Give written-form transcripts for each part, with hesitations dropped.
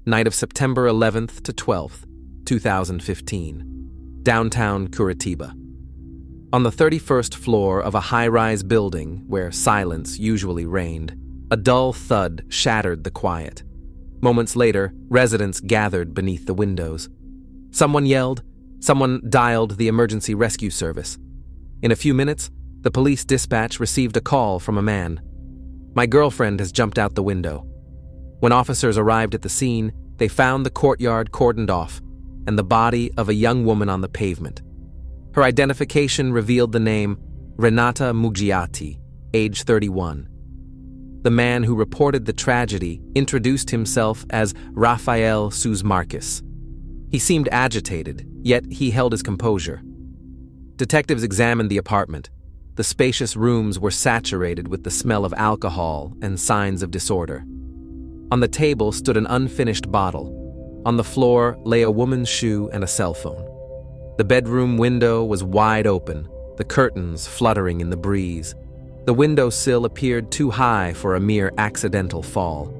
night of September 11th to 12th, 2015, downtown Curitiba. On the 31st floor of a high-rise building where silence usually reigned, a dull thud shattered the quiet. Moments later, residents gathered beneath the windows. Someone yelled, someone dialed the emergency rescue service. In a few minutes, the police dispatch received a call from a man. "My girlfriend has jumped out the window." When officers arrived at the scene, they found the courtyard cordoned off and the body of a young woman on the pavement. Her identification revealed the name Renata Mugiati, age 31. The man who reported the tragedy introduced himself as Rafael Suzmarques. He seemed agitated, yet he held his composure. Detectives examined the apartment. The spacious rooms were saturated with the smell of alcohol and signs of disorder. On the table stood an unfinished bottle. On the floor lay a woman's shoe and a cell phone. The bedroom window was wide open, the curtains fluttering in the breeze. The windowsill appeared too high for a mere accidental fall.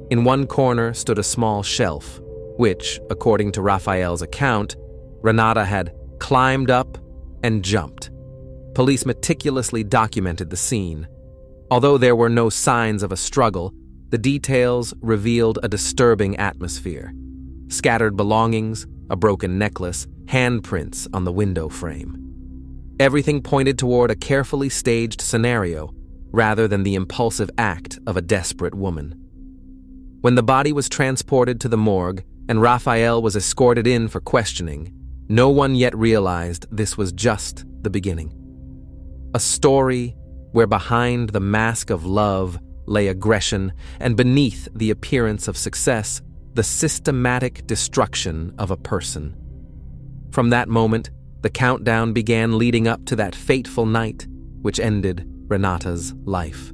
In one corner stood a small shelf, which, according to Rafael's account, Renata had climbed up and jumped. Police meticulously documented the scene. Although there were no signs of a struggle, the details revealed a disturbing atmosphere. Scattered belongings, a broken necklace, handprints on the window frame. Everything pointed toward a carefully staged scenario, rather than the impulsive act of a desperate woman. When the body was transported to the morgue and Rafael was escorted in for questioning, no one yet realized this was just the beginning. A story where behind the mask of love lay aggression, and beneath the appearance of success, the systematic destruction of a person. From that moment, the countdown began leading up to that fateful night, which ended Renata's life.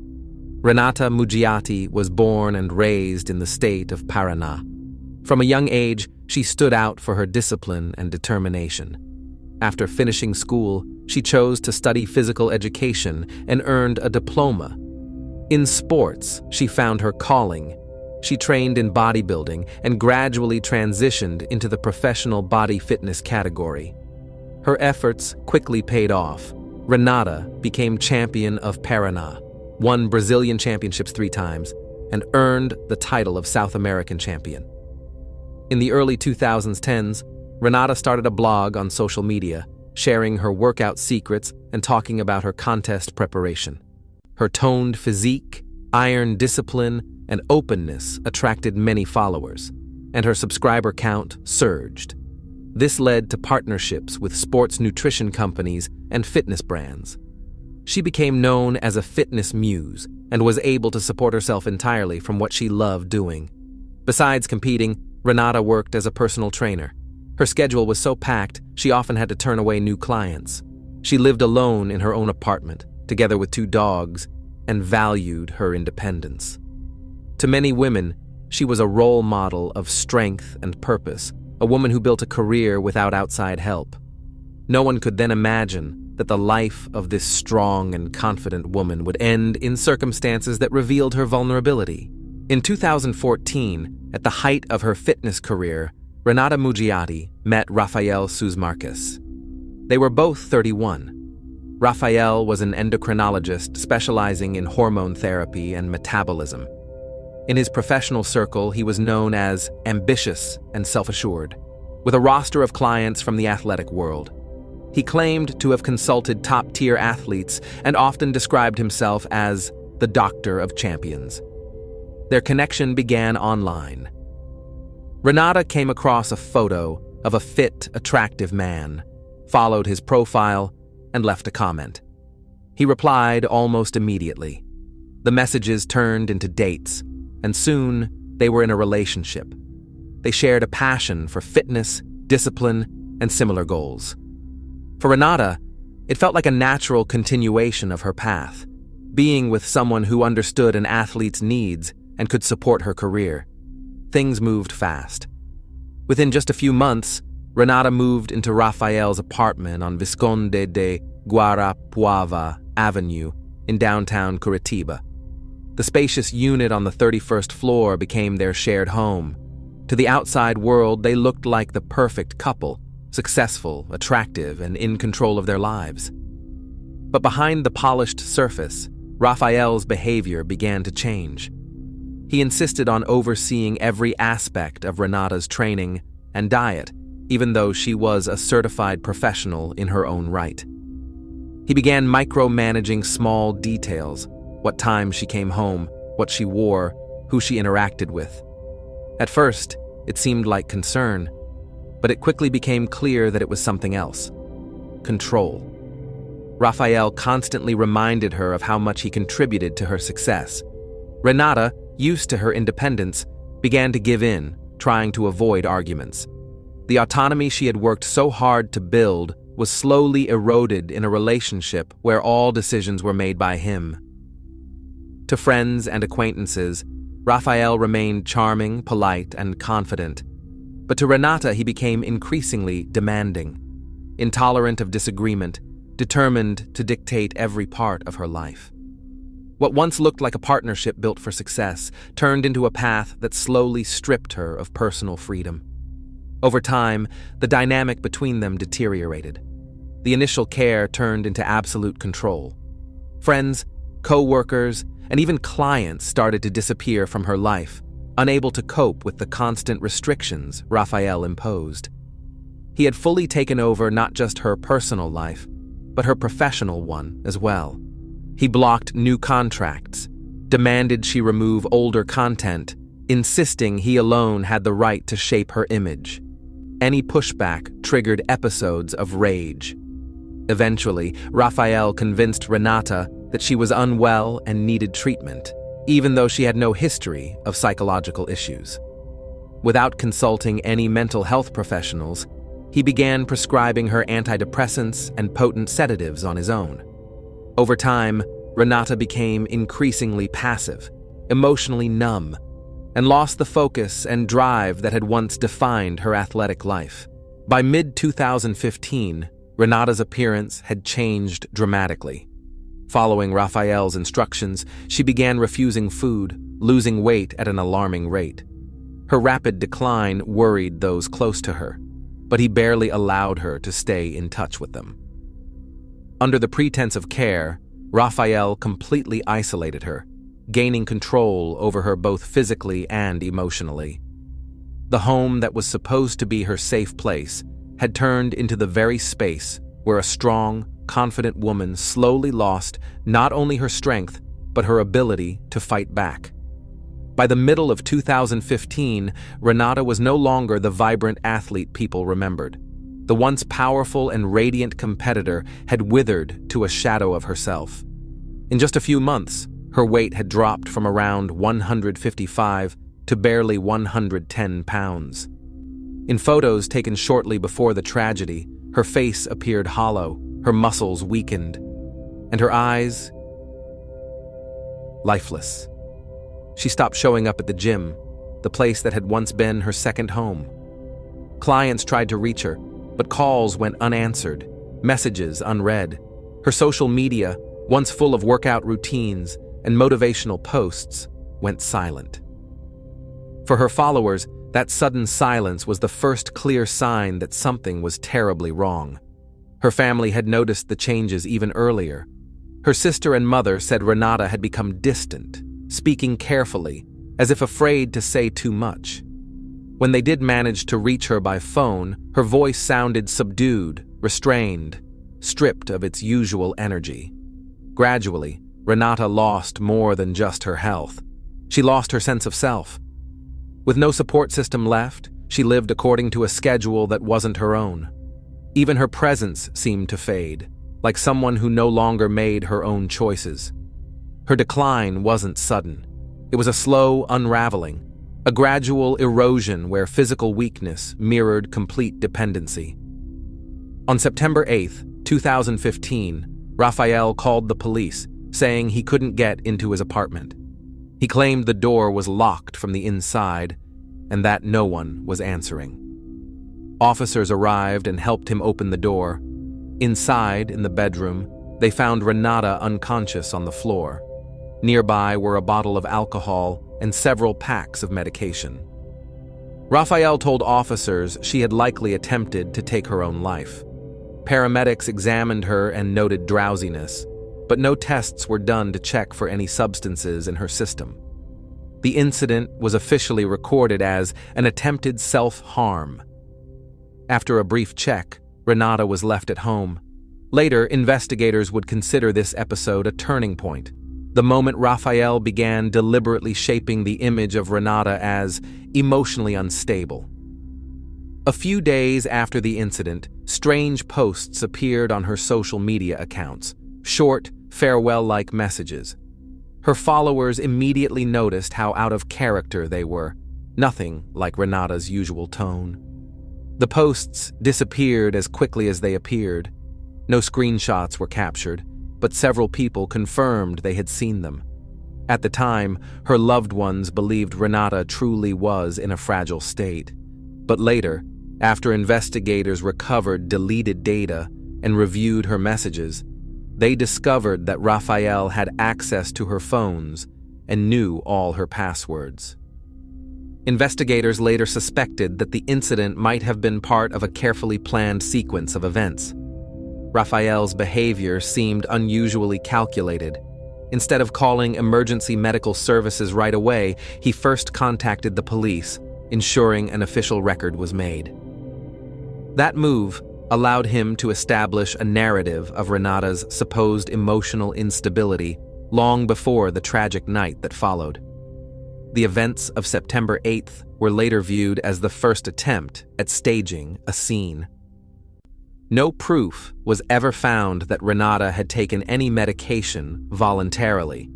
Renata Mugiati was born and raised in the state of Paraná. From a young age, she stood out for her discipline and determination. After finishing school, she chose to study physical education and earned a diploma. In sports, she found her calling. She trained in bodybuilding and gradually transitioned into the professional body fitness category. Her efforts quickly paid off. Renata became champion of Paraná, won Brazilian championships 3 times, and earned the title of South American champion. In the early 2010s, Renata started a blog on social media, sharing her workout secrets and talking about her contest preparation. Her toned physique, iron discipline, and openness attracted many followers, and her subscriber count surged. This led to partnerships with sports nutrition companies and fitness brands. She became known as a fitness muse and was able to support herself entirely from what she loved doing. Besides competing, Renata worked as a personal trainer. Her schedule was so packed, she often had to turn away new clients. She lived alone in her own apartment, together with 2 dogs, and valued her independence. To many women, she was a role model of strength and purpose, a woman who built a career without outside help. No one could then imagine that the life of this strong and confident woman would end in circumstances that revealed her vulnerability. In 2014, at the height of her fitness career, Renata Mugiati met Rafael Suzmarques. They were both 31. Rafael was an endocrinologist specializing in hormone therapy and metabolism. In his professional circle, he was known as ambitious and self-assured, with a roster of clients from the athletic world. He claimed to have consulted top-tier athletes and often described himself as the doctor of champions. Their connection began online. Renata came across a photo of a fit, attractive man, followed his profile, and left a comment. He replied almost immediately. The messages turned into dates, and soon they were in a relationship. They shared a passion for fitness, discipline, and similar goals. For Renata, it felt like a natural continuation of her path, being with someone who understood an athlete's needs and could support her career. Things moved fast. Within just a few months, Renata moved into Rafael's apartment on Visconde de Guarapuava Avenue in downtown Curitiba. The spacious unit on the 31st floor became their shared home. To the outside world, they looked like the perfect couple, successful, attractive, and in control of their lives. But behind the polished surface, Raphael's behavior began to change. He insisted on overseeing every aspect of Renata's training and diet, even though she was a certified professional in her own right. He began micromanaging small details: what time she came home, what she wore, who she interacted with. At first, it seemed like concern, but it quickly became clear that it was something else: control. Raphael constantly reminded her of how much he contributed to her success. Renata, used to her independence, began to give in, trying to avoid arguments. The autonomy she had worked so hard to build was slowly eroded in a relationship where all decisions were made by him. To friends and acquaintances, Raphael remained charming, polite, and confident. But to Renata, he became increasingly demanding, intolerant of disagreement, determined to dictate every part of her life. What once looked like a partnership built for success turned into a path that slowly stripped her of personal freedom. Over time, the dynamic between them deteriorated. The initial care turned into absolute control. Friends, co-workers, and even clients started to disappear from her life, unable to cope with the constant restrictions Raphael imposed. He had fully taken over not just her personal life, but her professional one as well. He blocked new contracts, demanded she remove older content, insisting he alone had the right to shape her image. Any pushback triggered episodes of rage. Eventually, Raphael convinced Renata that she was unwell and needed treatment, even though she had no history of psychological issues. Without consulting any mental health professionals, he began prescribing her antidepressants and potent sedatives on his own. Over time, Renata became increasingly passive, emotionally numb, and lost the focus and drive that had once defined her athletic life. By mid-2015, Renata's appearance had changed dramatically. Following Raphael's instructions, she began refusing food, losing weight at an alarming rate. Her rapid decline worried those close to her, but he barely allowed her to stay in touch with them. Under the pretense of care, Raphael completely isolated her, gaining control over her both physically and emotionally. The home that was supposed to be her safe place had turned into the very space where a strong, confident woman slowly lost not only her strength, but her ability to fight back. By the middle of 2015, Renata was no longer the vibrant athlete people remembered. The once powerful and radiant competitor had withered to a shadow of herself. In just a few months, her weight had dropped from around 155 to barely 110 pounds. In photos taken shortly before the tragedy, her face appeared hollow, her muscles weakened, and her eyes lifeless. She stopped showing up at the gym, the place that had once been her second home. Clients tried to reach her, but calls went unanswered, messages unread. Her social media, once full of workout routines and motivational posts, went silent. For her followers, that sudden silence was the first clear sign that something was terribly wrong. Her family had noticed the changes even earlier. Her sister and mother said Renata had become distant, speaking carefully, as if afraid to say too much. When they did manage to reach her by phone, her voice sounded subdued, restrained, stripped of its usual energy. Gradually, Renata lost more than just her health. She lost her sense of self. With no support system left, she lived according to a schedule that wasn't her own. Even her presence seemed to fade, like someone who no longer made her own choices. Her decline wasn't sudden. It was a slow unraveling, a gradual erosion where physical weakness mirrored complete dependency. On September 8, 2015, Raphael called the police, saying he couldn't get into his apartment. He claimed the door was locked from the inside and that no one was answering. Officers arrived and helped him open the door. Inside, in the bedroom, they found Renata unconscious on the floor. Nearby were a bottle of alcohol and several packs of medication. Raphael told officers she had likely attempted to take her own life. Paramedics examined her and noted drowsiness, but no tests were done to check for any substances in her system. The incident was officially recorded as an attempted self-harm. After a brief check, Renata was left at home. Later, investigators would consider this episode a turning point, the moment Raphael began deliberately shaping the image of Renata as emotionally unstable. A few days after the incident, strange posts appeared on her social media accounts, short, farewell-like messages. Her followers immediately noticed how out of character they were, nothing like Renata's usual tone. The posts disappeared as quickly as they appeared. No screenshots were captured, but several people confirmed they had seen them. At the time, her loved ones believed Renata truly was in a fragile state. But later, after investigators recovered deleted data and reviewed her messages, they discovered that Raphael had access to her phones and knew all her passwords. Investigators later suspected that the incident might have been part of a carefully planned sequence of events. Raphael's behavior seemed unusually calculated. Instead of calling emergency medical services right away, he first contacted the police, ensuring an official record was made. That move allowed him to establish a narrative of Renata's supposed emotional instability long before the tragic night that followed. The events of September 8th were later viewed as the first attempt at staging a scene. No proof was ever found that Renata had taken any medication voluntarily.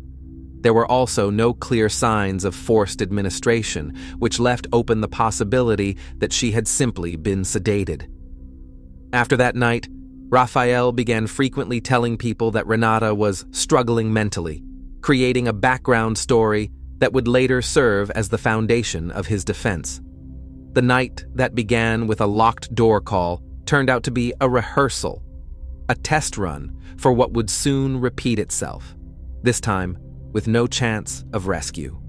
There were also no clear signs of forced administration, which left open the possibility that she had simply been sedated. After that night, Raphael began frequently telling people that Renata was struggling mentally, creating a background story that would later serve as the foundation of his defense. The night that began with a locked door call turned out to be a rehearsal, a test run for what would soon repeat itself, this time with no chance of rescue.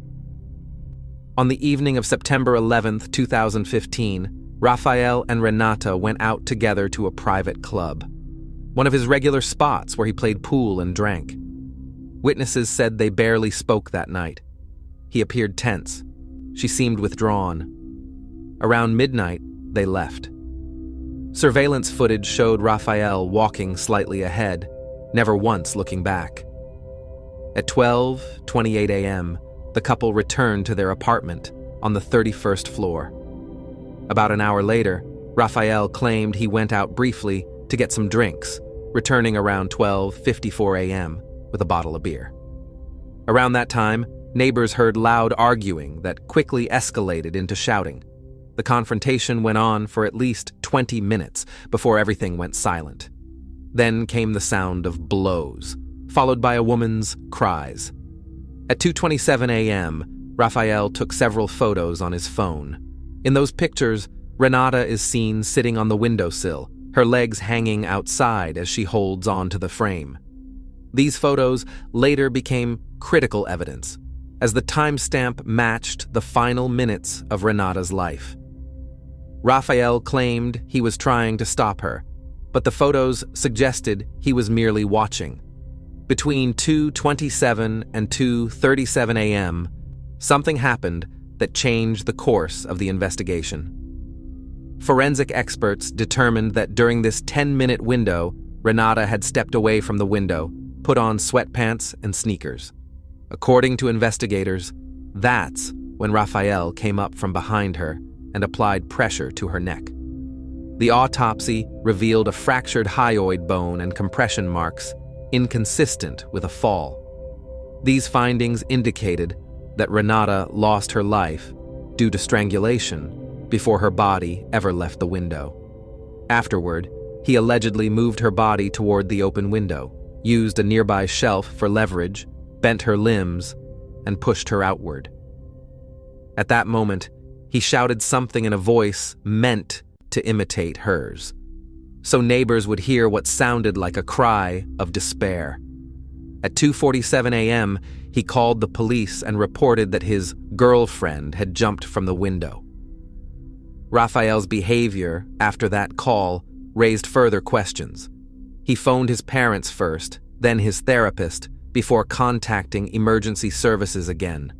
On the evening of September 11th, 2015, Raphael and Renata went out together to a private club, one of his regular spots where he played pool and drank. Witnesses said they barely spoke that night. He appeared tense. She seemed withdrawn. Around midnight, they left. Surveillance footage showed Raphael walking slightly ahead, never once looking back. At 12:28 a.m., the couple returned to their apartment on the 31st floor. About an hour later, Raphael claimed he went out briefly to get some drinks, returning around 12:54 a.m. with a bottle of beer. Around that time, neighbors heard loud arguing that quickly escalated into shouting. The confrontation went on for at least 20 minutes before everything went silent. Then came the sound of blows, followed by a woman's cries. At 2:27 a.m., Raphael took several photos on his phone. In those pictures, Renata is seen sitting on the windowsill, her legs hanging outside as she holds onto the frame. These photos later became critical evidence, as the timestamp matched the final minutes of Renata's life. Raphael claimed he was trying to stop her, but the photos suggested he was merely watching. Between 2:27 and 2:37 a.m., something happened that changed the course of the investigation. Forensic experts determined that during this 10-minute window, Renata had stepped away from the window, put on sweatpants and sneakers. According to investigators, that's when Raphael came up from behind her and applied pressure to her neck. The autopsy revealed a fractured hyoid bone and compression marks, inconsistent with a fall. These findings indicated that Renata lost her life due to strangulation before her body ever left the window. Afterward, he allegedly moved her body toward the open window, used a nearby shelf for leverage, bent her limbs, and pushed her outward. At that moment, he shouted something in a voice meant to imitate hers, so neighbors would hear what sounded like a cry of despair. At 2:47 a.m., he called the police and reported that his girlfriend had jumped from the window. Raphael's behavior after that call raised further questions. He phoned his parents first, then his therapist, before contacting emergency services again.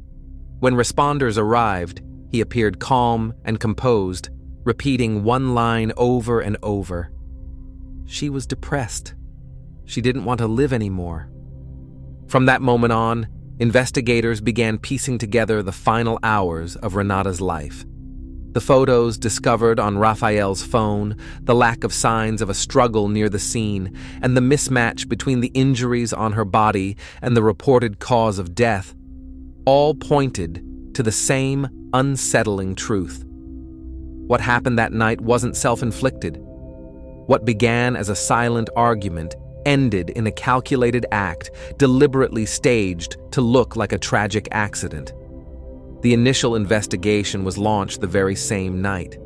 When responders arrived, he appeared calm and composed, repeating one line over and over. She was depressed. She didn't want to live anymore. From that moment on, investigators began piecing together the final hours of Renata's life. The photos discovered on Raphael's phone, the lack of signs of a struggle near the scene, and the mismatch between the injuries on her body and the reported cause of death, all pointed to the same unsettling truth. What happened that night wasn't self-inflicted. What began as a silent argument ended in a calculated act, deliberately staged to look like a tragic accident. The initial investigation was launched the very same night.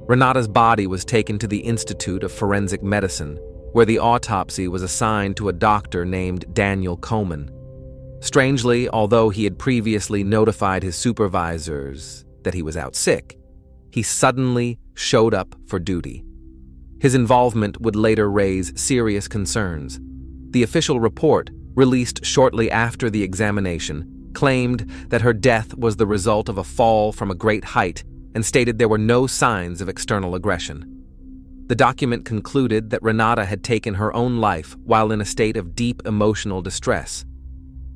Renata's body was taken to the Institute of Forensic Medicine, where the autopsy was assigned to a doctor named Daniel Komen. Strangely, although he had previously notified his supervisors that he was out sick, he suddenly showed up for duty. His involvement would later raise serious concerns. The official report, released shortly after the examination, claimed that her death was the result of a fall from a great height and stated there were no signs of external aggression. The document concluded that Renata had taken her own life while in a state of deep emotional distress.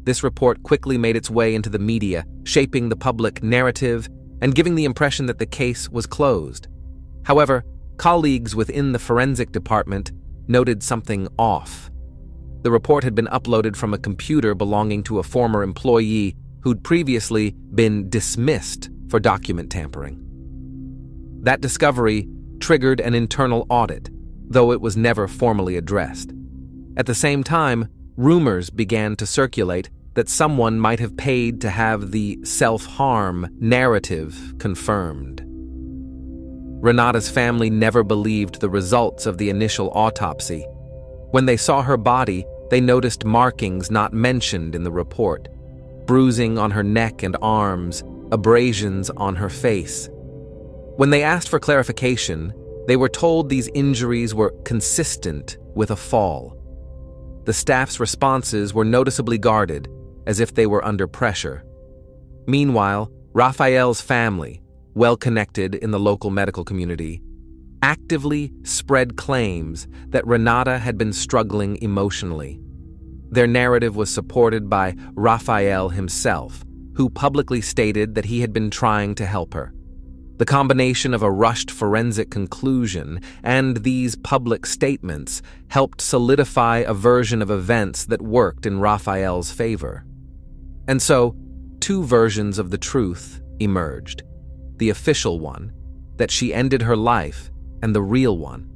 This report quickly made its way into the media, shaping the public narrative and giving the impression that the case was closed. However, colleagues within the forensic department noted something off. The report had been uploaded from a computer belonging to a former employee who'd previously been dismissed for document tampering. That discovery triggered an internal audit, though it was never formally addressed. At the same time, rumors began to circulate that someone might have paid to have the self-harm narrative confirmed. Renata's family never believed the results of the initial autopsy. When they saw her body, they noticed markings not mentioned in the report: bruising on her neck and arms, abrasions on her face. When they asked for clarification, they were told these injuries were consistent with a fall. The staff's responses were noticeably guarded, as if they were under pressure. Meanwhile, Raphael's family, well-connected in the local medical community, actively spread claims that Renata had been struggling emotionally. Their narrative was supported by Raphael himself, who publicly stated that he had been trying to help her. The combination of a rushed forensic conclusion and these public statements helped solidify a version of events that worked in Raphael's favor. And so, two versions of the truth emerged: the official one, that she ended her life, and the real one,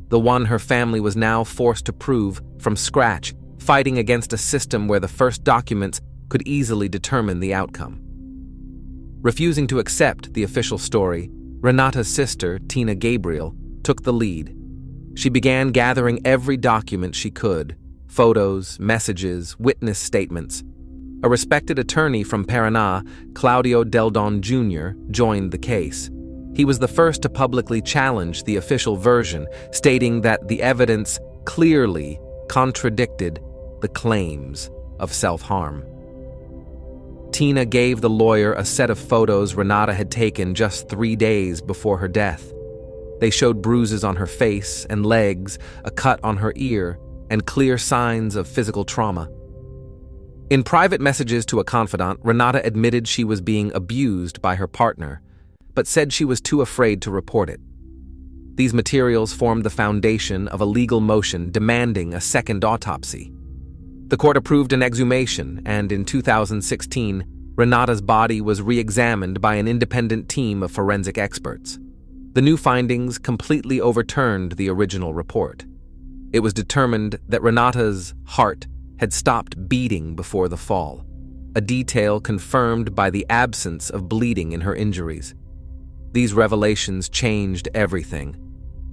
the one her family was now forced to prove from scratch, fighting against a system where the first documents could easily determine the outcome. Refusing to accept the official story, Renata's sister, Tina Gabriel, took the lead. She began gathering every document she could: photos, messages, witness statements. A respected attorney from Paraná, Claudio Deldon Jr., joined the case. He was the first to publicly challenge the official version, stating that the evidence clearly contradicted the claims of self-harm. Tina gave the lawyer a set of photos Renata had taken just 3 days before her death. They showed bruises on her face and legs, a cut on her ear, and clear signs of physical trauma. In private messages to a confidant, Renata admitted she was being abused by her partner, but said she was too afraid to report it. These materials formed the foundation of a legal motion demanding a second autopsy. The court approved an exhumation, and in 2016, Renata's body was re-examined by an independent team of forensic experts. The new findings completely overturned the original report. It was determined that Renata's heart had stopped beating before the fall, a detail confirmed by the absence of bleeding in her injuries. These revelations changed everything.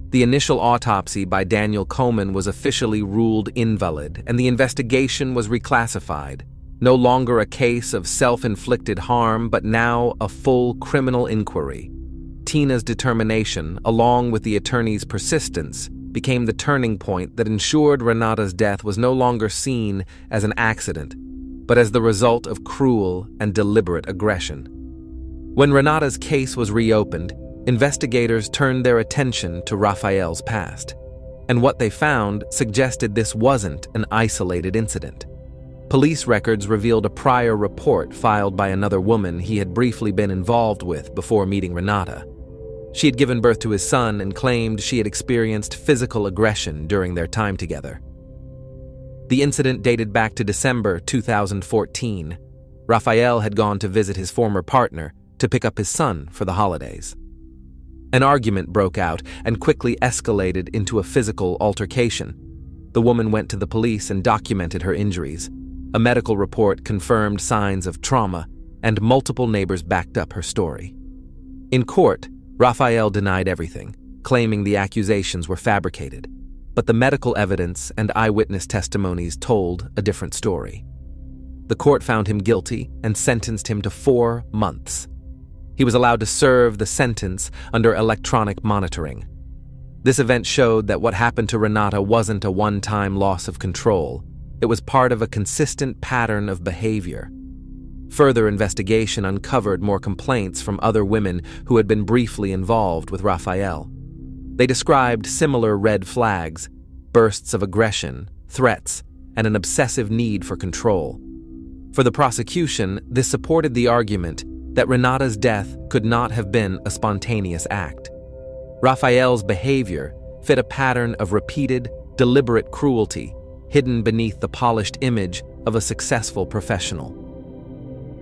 The initial autopsy by Daniel Komen was officially ruled invalid, and the investigation was reclassified. No longer a case of self-inflicted harm, but now a full criminal inquiry. Tina's determination, along with the attorney's persistence, became the turning point that ensured Renata's death was no longer seen as an accident, but as the result of cruel and deliberate aggression. When Renata's case was reopened, investigators turned their attention to Rafael's past, and what they found suggested this wasn't an isolated incident. Police records revealed a prior report filed by another woman he had briefly been involved with before meeting Renata. She had given birth to his son and claimed she had experienced physical aggression during their time together. The incident dated back to December 2014. Rafael had gone to visit his former partner to pick up his son for the holidays. An argument broke out and quickly escalated into a physical altercation. The woman went to the police and documented her injuries. A medical report confirmed signs of trauma, and multiple neighbors backed up her story. In court, Rafael denied everything, claiming the accusations were fabricated, but the medical evidence and eyewitness testimonies told a different story. The court found him guilty and sentenced him to 4 months. He was allowed to serve the sentence under electronic monitoring. This event showed that what happened to Renata wasn't a one-time loss of control. It was part of a consistent pattern of behavior. Further investigation uncovered more complaints from other women who had been briefly involved with Rafael. They described similar red flags, bursts of aggression, threats, and an obsessive need for control. For the prosecution, this supported the argument that Renata's death could not have been a spontaneous act. Rafael's behavior fit a pattern of repeated, deliberate cruelty hidden beneath the polished image of a successful professional.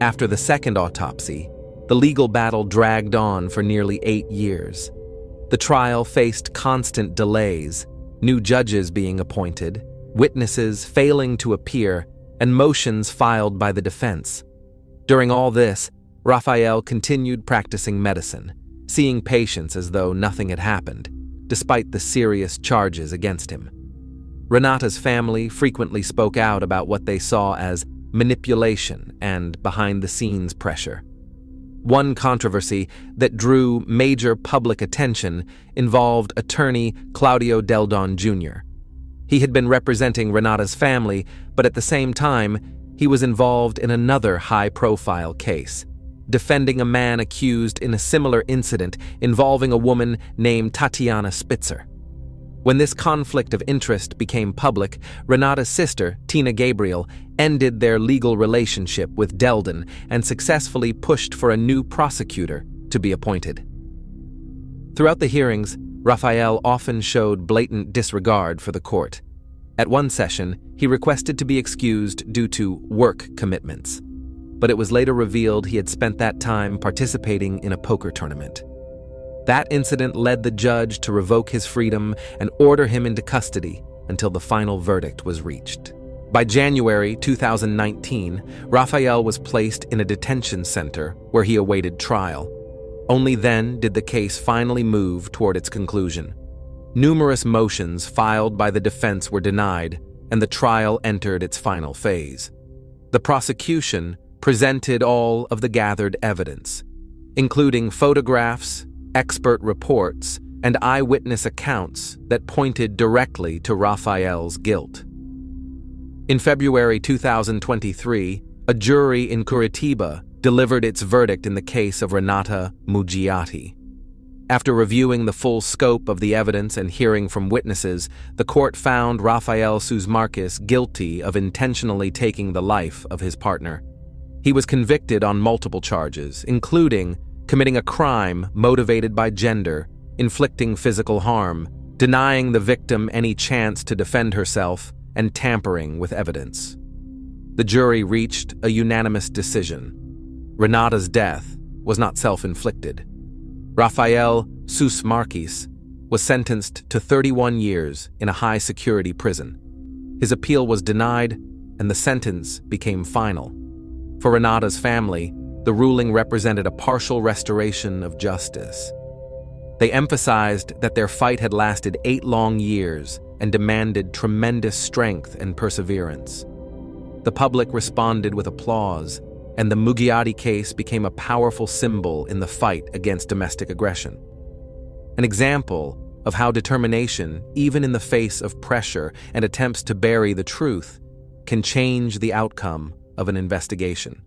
After the second autopsy, the legal battle dragged on for nearly 8 years. The trial faced constant delays, new judges being appointed, witnesses failing to appear, and motions filed by the defense. During all this, Rafael continued practicing medicine, seeing patients as though nothing had happened, despite the serious charges against him. Renata's family frequently spoke out about what they saw as manipulation and behind-the-scenes pressure. One controversy that drew major public attention involved attorney Claudio Deldon Jr. He had been representing Renata's family, but at the same time, he was involved in another high-profile case, defending a man accused in a similar incident involving a woman named Tatiana Spitzer. When this conflict of interest became public, Renata's sister, Tina Gabriel, ended their legal relationship with Deldon and successfully pushed for a new prosecutor to be appointed. Throughout the hearings, Rafael often showed blatant disregard for the court. At one session, he requested to be excused due to work commitments, but it was later revealed he had spent that time participating in a poker tournament. That incident led the judge to revoke his freedom and order him into custody until the final verdict was reached. By January 2019, Rafael was placed in a detention center where he awaited trial. Only then did the case finally move toward its conclusion. Numerous motions filed by the defense were denied, and the trial entered its final phase. The prosecution presented all of the gathered evidence, including photographs, expert reports, and eyewitness accounts that pointed directly to Rafael's guilt. In February 2023, a jury in Curitiba delivered its verdict in the case of Renata Mugiati. After reviewing the full scope of the evidence and hearing from witnesses, the court found Rafael Susmarkis guilty of intentionally taking the life of his partner. He was convicted on multiple charges, including committing a crime motivated by gender, inflicting physical harm, denying the victim any chance to defend herself, and tampering with evidence. The jury reached a unanimous decision. Renata's death was not self-inflicted. Rafael Susmarkis was sentenced to 31 years in a high-security prison. His appeal was denied, and the sentence became final. For Renata's family, the ruling represented a partial restoration of justice. They emphasized that their fight had lasted 8 long years and demanded tremendous strength and perseverance. The public responded with applause, and the Mugiati case became a powerful symbol in the fight against domestic aggression. An example of how determination, even in the face of pressure and attempts to bury the truth, can change the outcome of an investigation.